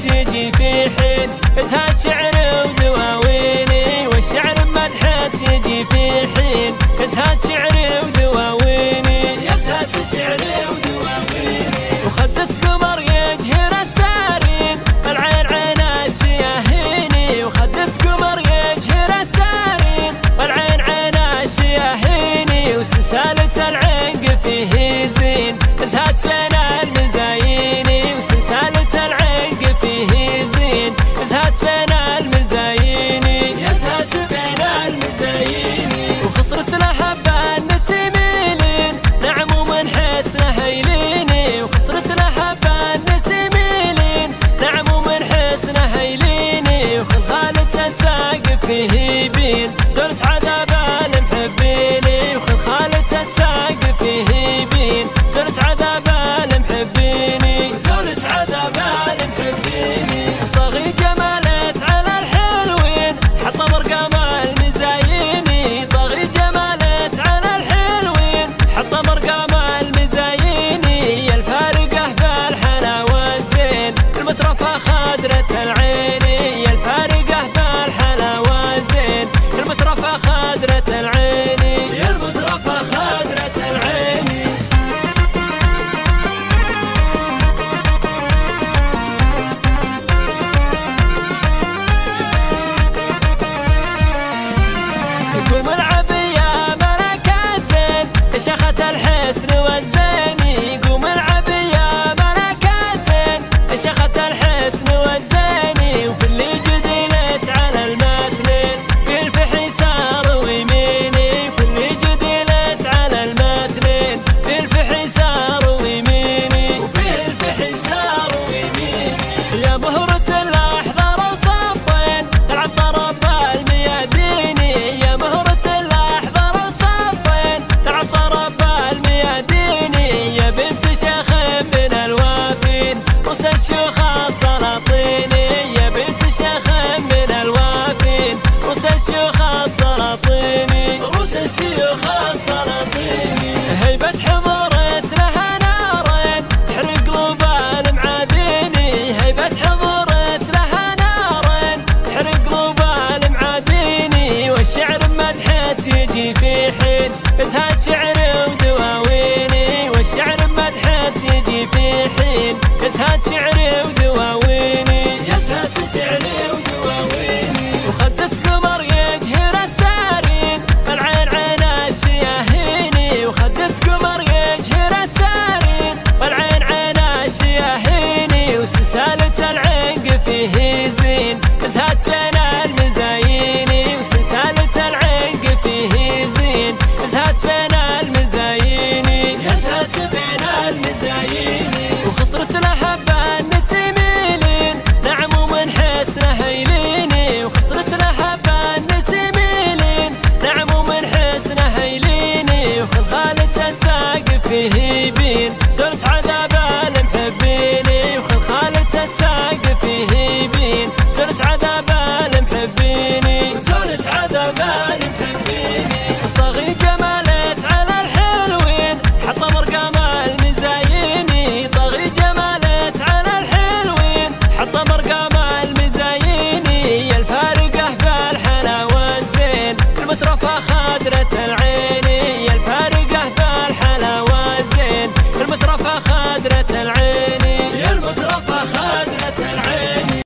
يجي في حين ازهاد شعر ودواويني، والشعر بمدحك يجي في حين ازهاد شعر ودواويني، يزهد شعر ودواويني. وخدت قمر يجهر السارين العين عين الشياهيني، وخدت قمر يجهر السارين والعين عين الشياهيني، وسلسلة العنق فيه زين ازهد بين المزاييني، وسلسلة العنق فيه زين ازهد بين المزاييني، يزهد بين المزاييني. وخصرت لحبة النسيميلين نعم ومن حسنه يليني، وخصرت لحبة النسيميلين نعم ومن حسنه يليني، وخلخالة الساق فيه بين زرت عذاب المحبيني، وخلخالة الساق فيه بين زرت عذاب المحبيني، زرت عذاب المحبيني. طاغي جمالت على الحلوين حط مرقم المزاييني، طاغي جمالت على الحلوين حط مرقم المزاييني، يا الفارقة بالحلاوة الزين المترفة خضرة العيني، يا الفارقة بالحلاوة الزين المترفة خضرة العيني، يا المترفة خضرة العيني. قوم العب يا ملك الزين شخت الحسن والزيني، قوم العب يا ملك الزين شخت الحسن والزيني، وفي اللي جدلت على المثلين في الفحي صار ويميني، في اللي جدلت على المثلين في الفحي صار ويميني، وفي الفحي صار ويميني. يا مهرة الأحضر وصفين تلعب طرب المياديني، يا مهرة الأحضر وصفين تلعب طرب المياديني، يا بنت شيخ من الوافين رؤوس الشيوخ السلاطيني، يا بنت شيخ من الوافين رؤوس الشيوخ السلاطيني، رؤوس الشيوخ السلاطيني. هيبة حضورت لها نارين تحرق قلوب المعاديني، هيبة حضورت لها نارين تحرق قلوب المعاديني، والشعر بمدحك يجي في حين ازهاد شعر ودواويني، والشعر بمدحك يجي في حين ازهاد شعر ودواويني، يزهد شعر ودواويني. وخدت قمر يجهر السارين العين عين الشياهيني، وخدت قمر يجهر السارين والعين عين الشياهيني، وسلسلة العنق فيه زين ازهد بين المزاييني، وسلسلة العنق فيه زين ازهد بين المزاييني، يزهد بين المزاييني. وخصرت لحبة النسيميلين نعم ومن حسنه يليني، وخصرت لحبة النسيميلين نعم ومن حسنه يليني، وخلخالة الساق فيه بين زرت عذاب المحبيني، وخلخالة الساق فيه بين زرت عذاب المحبيني، زرت عذاب المحبيني. طاغي جمالت على الحلوين حط مرقم المزاييني، طاغي جمالت على الحلوين حط مرقم المزاييني، يا الفارقة بالحلاوة الزين المترفة خضرة العيني، يا الفارقة بالحلاوة الزين المترفة خضرة العيني.